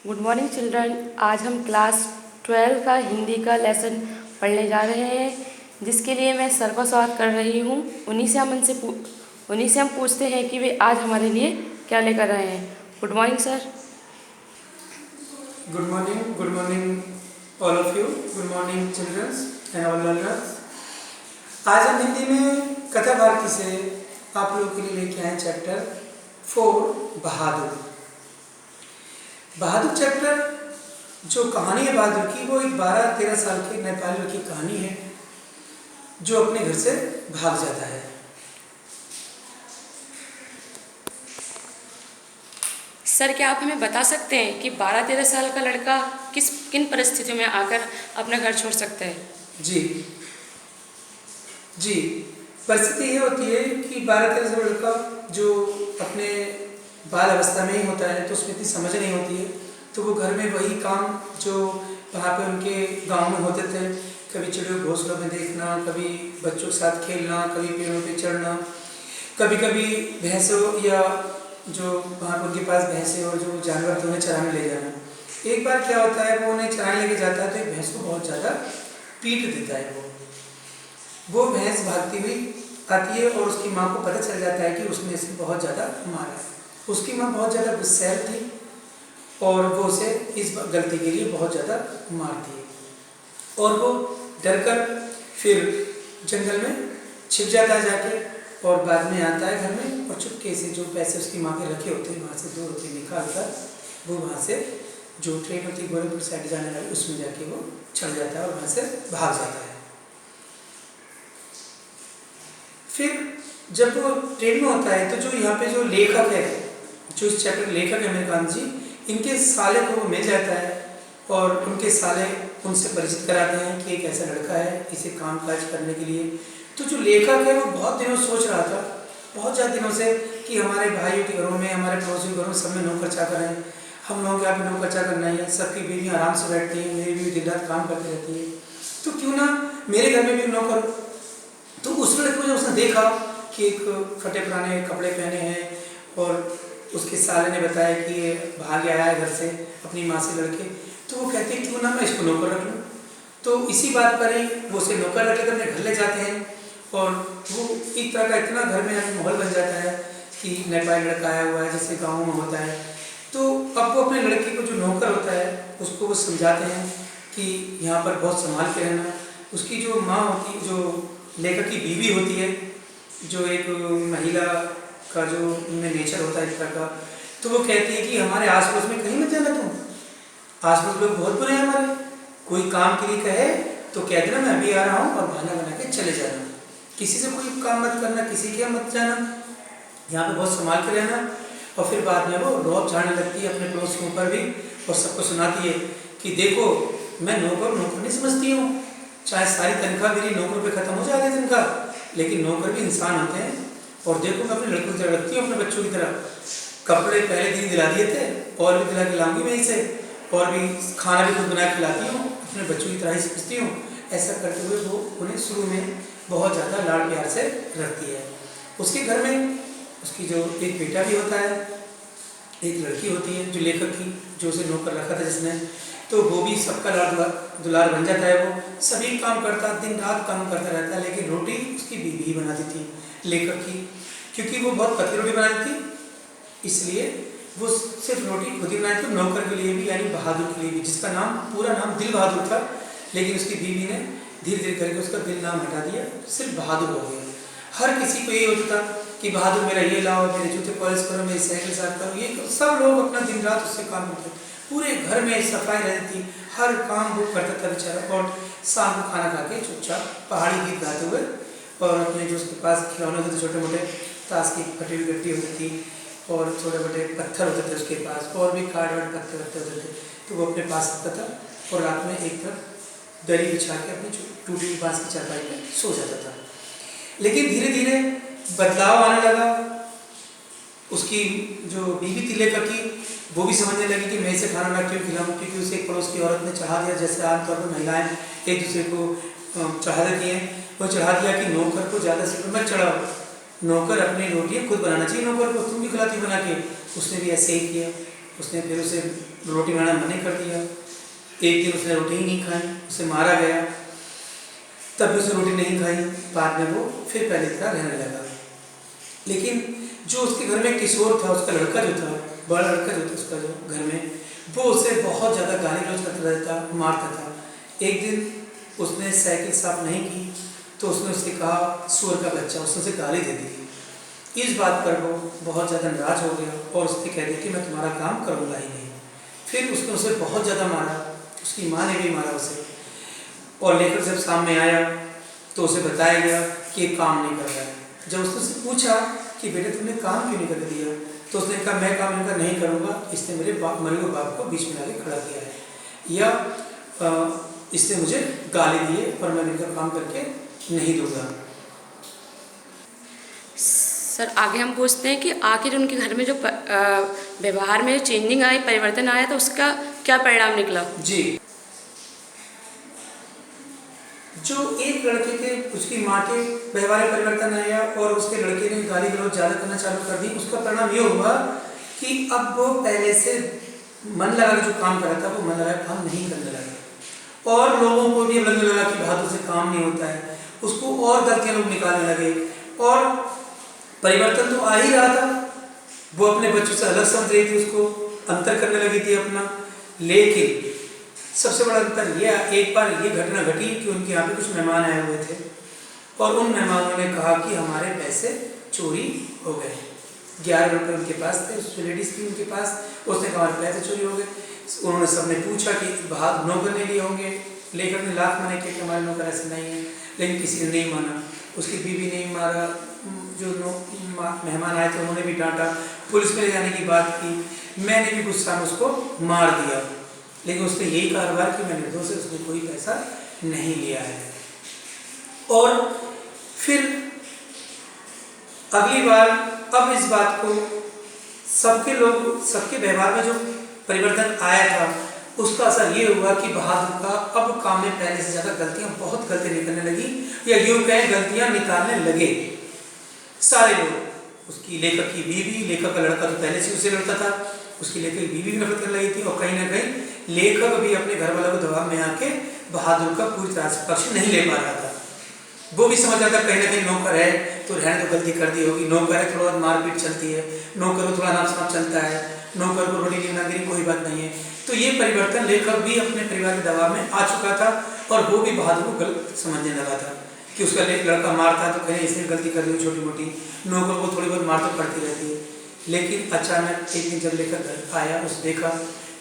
Good morning children. आज हम class 12 का हिंदी का लेसन पढ़ने जा रहे हैं, जिसके लिए मैं सर का स्वागत कर रही हूँ। उन्हीं से हम पूछते हैं कि वे आज हमारे लिए क्या लेकर आए हैं। Good morning sir. Good morning all of you. Good morning children and all learners. आज हम हिंदी में कथा भारती से आप लोगों के लिए लेके आए चैप्टर 4 बहादुर। बहादुर चैप्टर जो कहानी है बहादुर की, वो एक 12-13 साल के नेपाली लड़की की कहानी है जो अपने घर से भाग जाता है। सर, क्या आप हमें बता सकते हैं कि 12-13 साल का लड़का किन परिस्थितियों में आकर अपना घर छोड़ सकता है? जी, परिस्थिति ये होती है कि 12-13 साल लड़का जो अपने बाल अवस्था में ही होता है, तो उसमें इतनी समझ नहीं होती है, तो वो घर में वही काम जो वहाँ पे उनके गांव में होते थे, कभी चिड़ियों घोंसलों में देखना, कभी बच्चों के साथ खेलना, कभी पेड़ों पे चढ़ना, कभी कभी भैंसों या जो वहाँ पर उनके पास भैंसें और जो जानवर थे उन्हें चराने ले जाना। एक बार क्या होता है, वो उन्हें चराने लेके जाता है तो एक भैंस को बहुत ज़्यादा पीट देता है। वो भैंस भागती हुई आती है और उसकी माँ को पता चल जाता है कि उसने इसे बहुत ज़्यादा मारा है। उसकी माँ बहुत ज़्यादा गुस्सैल थी और वो उसे इस गलती के लिए बहुत ज़्यादा मारती है और वो डर कर फिर जंगल में छिप जाता है जाके, और बाद में आता है घर में और चुपके से जो पैसे उसकी माँ के रखे होते हैं वहाँ से 2 रुपये निकाल कर वो वहाँ से जो ट्रेन होती है गोरखपुर साइड जाने वाली उसमें जाके वो चढ़ जाता है और वहाँ से भाग जाता है। फिर जब वो ट्रेन में होता है तो जो यहाँ पे जो लेखक है, जो इस चैप्टर लेखक है अमीरकांत जी, इनके साले को वो मिल जाता है और उनके साले उनसे परिचित कराते हैं कि एक ऐसा लड़का है इसे काम काज करने के लिए। तो जो लेखक है वो बहुत दिनों सोच रहा था, बहुत ज़्यादा दिनों से, कि हमारे भाइयों के घरों में, हमारे पड़ोसियों के घरों में सब में नौकर चाकर हैं, हम लोगों के यहाँ पे नौकर चाकर नहीं है, सबकी बीवियाँ आराम से बैठती हैं, मेरी बीवी दिन रात काम करती रहती है, तो क्यों ना मेरे घर में भी नौकर। तो उस लड़के को जब उसने देखा कि एक फटे पुराने कपड़े पहने हैं और उसके साले ने बताया कि ये भाग आया है घर से अपनी माँ से लड़के, तो वो कहते हैं क्यों ना मैं इसको नौकर रख लूँ। तो इसी बात पर ही वो उसे नौकर रख लेकर अपने घर ले जाते हैं और वो एक तरह का इतना घर में माहौल बन जाता है कि नेपाली लड़का आया हुआ है जैसे गाँव में होता है। तो अब वो अपने लड़के को जो नौकर होता है उसको वो समझाते हैं कि यहाँ पर बहुत संभाल के रहना। उसकी जो माँ होती है, जो लेखक की बीवी होती है, जो एक महिला का जो उनमें नेचर होता है इस तरह का, तो वो कहती है कि हमारे आसपास में कहीं मत जाना, तुम आसपास लोग बहुत बुरे हैं हमारे, कोई काम के लिए कहे तो कह देना मैं अभी आ रहा हूँ और बहाना बना के चले जाना, किसी से कोई काम मत करना, किसी के मत जाना, यहाँ पे बहुत संभाल के रहना। और फिर बाद में वो रौब झाड़ने लगती है अपने पड़ोसियों पर भी और सबको सुनाती है कि देखो मैं नौकर नहीं समझती हूँ, चाहे सारी तनख्वाह मेरी नौकर पे खत्म हो जाए तनख्वाह, लेकिन नौकर भी इंसान होते हैं। और देखो मैं अपने लड़कों की तरह रखती हूँ, अपने बच्चों की तरह, कपड़े पहले दिन दिला दिए थे और भी दिला के लाऊंगी मैं इसे, और भी खाना भी खुद बना के खिलाती हूँ, अपने बच्चों की तरह ही समझती हूँ। ऐसा करते हुए वो उन्हें शुरू में बहुत ज़्यादा लाड प्यार से रखती है। उसके घर में उसकी जो एक बेटा भी होता है, एक लड़की होती है जो लेखक की, जो उसे नौकर रखा था जिसने, तो वो भी सबका लाड दुलार बन जाता है। वो सभी काम करता, दिन रात काम करता रहता है, लेकिन रोटी उसकी बीवी ही बनाती थी लेखक की, क्योंकि वो बहुत पतली रोटी बनाती थी, इसलिए वो सिर्फ रोटी खुद ही बनाती थी, नौकर के लिए भी यानी बहादुर के लिए भी, जिसका नाम पूरा नाम दिल बहादुर था, लेकिन उसकी बीवी ने धीरे धीरे करके उसका दिल नाम हटा दिया, सिर्फ बहादुर हो गया। हर किसी को यही होता था कि बहादुर मेरा ये लाओ, मेरे जूते पॉलिश करो, मेरी साइकिल साफ करो, ये सब लोग अपना दिन रात उससे काम करते, पूरे घर में सफाई रहती थी, हर काम वो करता था बेचारा। और शाम को खाना खा के चुपचाप पहाड़ी गीत गाते हुए, और अपने जो उसके पास खिलौने होते थे छोटे मोटे, ताश की फटी हुई गट्टी होती थी और छोटे मोटे पत्थर होते थे उसके पास, और भी कार्ड वार्ड पत्ते होते थे, तो वो अपने पास रखता था और रात में एक तरफ दरी बिछा के अपनी टूटी हुई बांस की चारपाई में सो जाता था। लेकिन धीरे धीरे बदलाव आने लगा। उसकी जो बीवी थी लेखक की, वो भी समझने लगी कि मैं इसे खाना बना क्यों खिलाऊं, क्योंकि उसे एक पड़ोस की औरत ने चढ़ा दिया, जैसे आमतौर पर महिलाएं एक दूसरे को चढ़ा देती हैं, वो चढ़ा दिया कि नौकर को ज़्यादा से मत चढ़ाओ, नौकर अपनी रोटियाँ खुद बनाना चाहिए, नौकर को तुम भी खिलाती बना के। उसने भी ऐसे ही किया उसने फिर उसे रोटी बनाना मना कर दिया। एक दिन उसने रोटी ही नहीं खाई, उसे मारा गया। तब भी उसने रोटी नहीं खाई। बाद में वो फिर पहले की तरह रहने लगा। लेकिन जो उसके घर में किशोर था, उसका लड़का जो था, बड़ा लड़का जो था उसका, जो घर में, वो उसे बहुत ज़्यादा गाली गलौज करता रहता, मारता था। एक दिन उसने साइकिल साफ नहीं की तो उसने उससे कहा सुअर का बच्चा, उसने उसे गाली दे दी। इस बात पर वो बहुत ज़्यादा नाराज हो गया और उसने कह दिया कि मैं तुम्हारा काम करूँगा ही नहीं। फिर उसने उसे बहुत ज़्यादा मारा, उसकी माँ ने भी मारा उसे। और लेकर जब सामने आया तो उसे बताया गया कि ये काम नहीं कर रहा है। जब उसने उससे पूछा कि बेटे तुमने काम क्यों नहीं कर दिया, तो उसने कहा मैं काम इनका नहीं करूँगा, इसने मेरे मरे हुए बाप को बीच में लाके खड़ा किया है, या इसने मुझे गाली दी है और मैं इनका काम करके नहीं दूंगा। सर आगे हम पूछते हैं कि आखिर उनके घर में जो व्यवहार में चेंजिंग आई, परिवर्तन आया, तो उसका क्या परिणाम निकला? जी, जो एक लड़के के, उसकी माँ के व्यवहार में परिवर्तन आया और उसके लड़के ने गाली गलौज ज़्यादा करना चालू कर दी। उसका परिणाम ये हुआ कि अब वो पहले से मन लगा जो काम कर रहा था, वो मन लगा काम नहीं करने लगा। और लोगों को भी लगने लगा कि बहादुर से काम नहीं होता है। उसको और गलतियाँ लोग निकालने लगे और परिवर्तन तो आ ही रहा था। वो अपने बच्चों से अलग समझ रही थी, उसको अंतर करने लगी थी अपना। लेकिन सबसे बड़ा अंतर यह, एक बार ये घटना घटी कि उनके यहाँ पे कुछ मेहमान आए हुए थे और उन मेहमानों ने कहा कि हमारे पैसे चोरी हो गए। 11 रुपये उनके पास थे, उस लेडीज़ की उनके पास। उसने कहा हमारे पैसे चोरी हो गए। उन्होंने सबने पूछा कि बाहर नौकर ने लिए होंगे, लेकर ने लाख मना किया कि हमारे नौकर ऐसे नहीं है, लेकिन किसी ने नहीं माना। उसकी बीवी ने मारा, जो मेहमान आए थे उन्होंने भी डांटा, पुलिस में ले जाने की बात की। मैंने भी गुस्सा में उसको मार दिया, लेकिन उसने यही कारोबार कि मैं निर्दोष से उसने कोई पैसा नहीं लिया है। और फिर अगली बार अब इस बात को सबके व्यवहार में जो परिवर्तन आया था, उसका असर ये हुआ कि बहादुर का अब काम में पहले से ज़्यादा बहुत गलतियाँ निकलने लगी, या यूँ कहें गलतियाँ निकालने लगे सारे लोग। उसकी लेखक की बीवी, लेखक का लड़का तो पहले से उसे लड़ता था, उसकी लेखक की बीवी भी नफरत करने लगी थी। और कहीं ना कहीं लेखक भी अपने घर वालों को दबाव में आके बहादुर का पूरी तरह से पक्ष नहीं ले पा रहा था। वो भी समझ रहा था कहीं ना कहीं नौकर है तो रहने तो गलती कर दी होगी, नौकर है थोड़ा बहुत मारपीट चलती है, नौकर को थोड़ा नाप सनाप चलता है, नौकर को रोटी नहीं देनी कोई बात नहीं है। तो ये परिवर्तन लेखक भी अपने परिवार के दबाव में आ चुका था और वो भी बहादुर को गलत समझने लगा था कि उसका लड़का मारता तो कहीं इसने गलती कर दी छोटी मोटी, नौकर को थोड़ी बहुत मार तो पड़ती रहती है। लेकिन अचानक एक दिन जब लेकर घर आया, उस देखा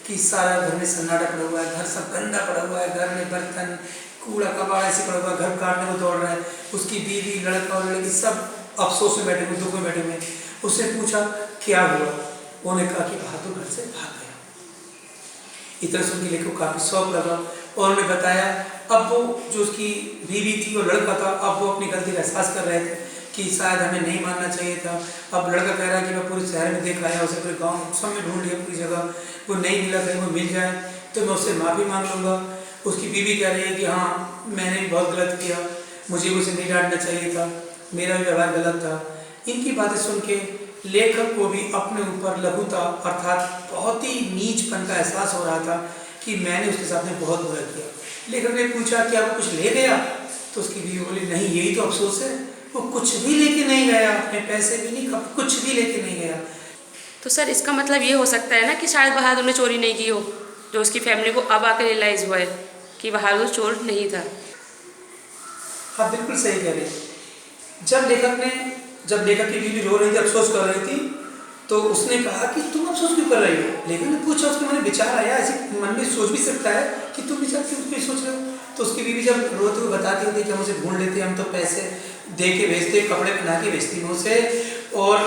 कि सारा घर में सन्नाटा पड़ा हुआ है, घर सब गंदा पड़ा हुआ है, घर में बर्तन कूड़ा कबाड़ा ऐसे पड़ा हुआ है, घर काटने को दौड़ रहा है। उसकी बीवी, लड़का और लड़की सब अफसोस में बैठे हुए, दुख में बैठे हुए। उससे पूछा क्या हुआ, उन्होंने कहा कि बहादुर घर से भाग गया। इतना सुन के लेखक को काफ़ी शौक लगा और उन्होंने बताया अब वो जो उसकी बीवी थी और लड़का था, अब वो अपनी गलती का एहसास कर रहे थे कि शायद हमें नहीं मानना चाहिए था। अब लड़का कह रहा है कि मैं पूरे शहर में देख आया, उसे पूरे गांव सब में ढूंढ लिया, पूरी जगह वो नहीं मिला, कहीं वो मिल जाए तो मैं उससे माफ़ी मांग लूँगा। उसकी बीवी कह रही है कि हाँ मैंने भी बहुत गलत किया, मुझे उसे नहीं डांटना चाहिए था, मेरा भी व्यवहार गलत था। इनकी बातें सुन के लेखक को भी अपने ऊपर लघुता अर्थात बहुत ही नीचपन का एहसास हो रहा था कि मैंने उसके साथ में बहुत बुरा किया। लेखक ने पूछा क्या वो कुछ ले गया, तो उसकी बीवी बोली नहीं, यही तो अफसोस है, वो कुछ भी लेके नहीं गया, अपने पैसे भी नहीं, कुछ भी लेके नहीं गया। तो सर इसका मतलब ये हो सकता है ना कि शायद बहादुर ने चोरी नहीं की हो, जो उसकी फैमिली को अब आकर रियलाइज़ हुआ है कि बहादुर चोर नहीं था। हाँ बिल्कुल सही कह रहे। जब लेखक की बीवी रो रही थी, अफसोस कर रही थी, तो उसने कहा कि तुम अफसोस क्यों कर रही हो। लेखक ने पूछा, उसके मन में विचार आया, ऐसे मन में सोच भी सकता है कि तुम विचार क्यों सोच रहे हो। तो उसकी बीवी जब रोते हुए बताती होती कि हम उसे ढूंढ लेते, हम तो पैसे दे के भेजते, कपड़े पहना के भेजती हूँ उसे और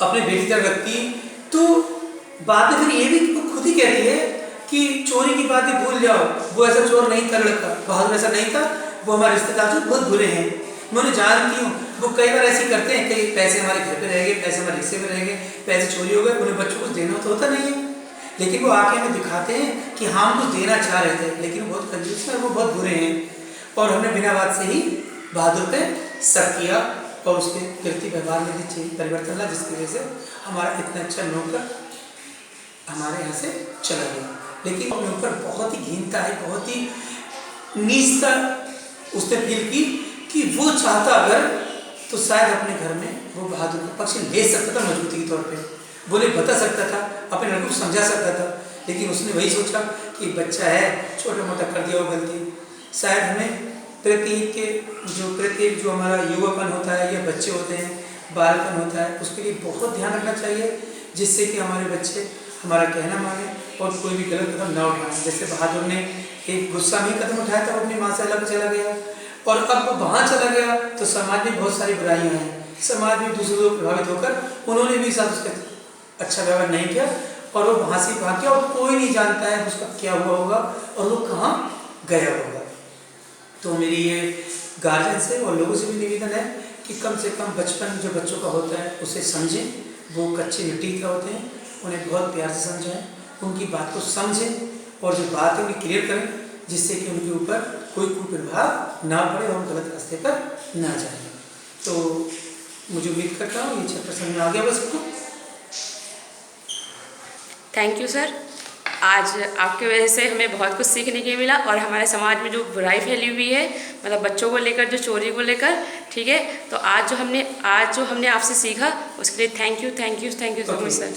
अपने बेटी तक रखती, तो बाद में फिर ये भी खुद ही कहती है कि चोरी की बात ही भूल जाओ, वो ऐसा चोर नहीं था, लड़का बहादुर ऐसा नहीं था, वो हमारे रिश्तेदार जो बहुत बुरे हैं, मैं उन्हें जानती हूँ, वो कई बार ऐसे करते हैं कि पैसे हमारे घर पे रह गए, पैसे हमारे रिक्शे में रह गए, पैसे चोरी हो गए, उन्हें बच्चों को देना तो होता नहीं है, लेकिन वो आके हमें दिखाते हैं कि हम कुछ देना चाह रहे थे, लेकिन वो बहुत कंजूस है, वो बहुत बुरे हैं। और हमने बिना बात से ही बहादुर पे शक किया और उसके कृत्य व्यवहार में भी परिवर्तन ला, जिसकी वजह से हमारा इतना अच्छा नौकर हमारे यहाँ से चला गया। लेकिन अपने ऊपर बहुत ही घिनता है, बहुत ही नीचता उसने फील की कि वो चाहता अगर तो शायद अपने घर में वो बहादुर का पक्ष ले सकता था, मजबूती के तौर पे बोले बता सकता था, अपने लड़कों को समझा सकता था। लेकिन उसने वही सोचा कि बच्चा है, छोटा मोटा कर दिया वो गलती। शायद हमें प्रत्येक जो हमारा युवापन होता है या बच्चे होते हैं, बालपन होता है, उसके लिए बहुत ध्यान रखना चाहिए, जिससे कि हमारे बच्चे हमारा कहना माने और कोई भी गलत कदम ना उठाएं। जैसे बहादुर ने एक गुस्सा में कदम उठाया था, अपनी माँ से अलग चला गया, और अब वो वहाँ चला गया तो समाज में बहुत सारी बुराइयाँ हैं, समाज में दूसरे लोग प्रभावित होकर उन्होंने भी साथ उसका अच्छा व्यवहार नहीं किया और वो वहाँ से भाग गया और कोई नहीं जानता है उसका क्या हुआ होगा और वो कहाँ गया होगा। तो मेरी ये गार्जियन से और लोगों से भी निवेदन है कि कम से कम बचपन जो बच्चों का होता है उसे समझें। वो कच्चे मिट्टी के होते हैं, उन्हें बहुत प्यार से समझाएं, उनकी बात को समझें और जो बात है उन्हें क्लियर करें, जिससे कि उनके ऊपर कोई कुप्रभाव ना पड़े और गलत रास्ते पर ना जाए। तो मुझे उम्मीद करता हूँ ये चैप्टर समझ में आ गया बस सबको। Thank you sir. आज आपके वजह से हमें बहुत कुछ सीखने के मिला और हमारे समाज में जो बुराई फैली हुई है, मतलब बच्चों को लेकर, जो चोरी को लेकर, ठीक है। तो आज जो हमने आपसे सीखा उसके लिए thank you so much sir.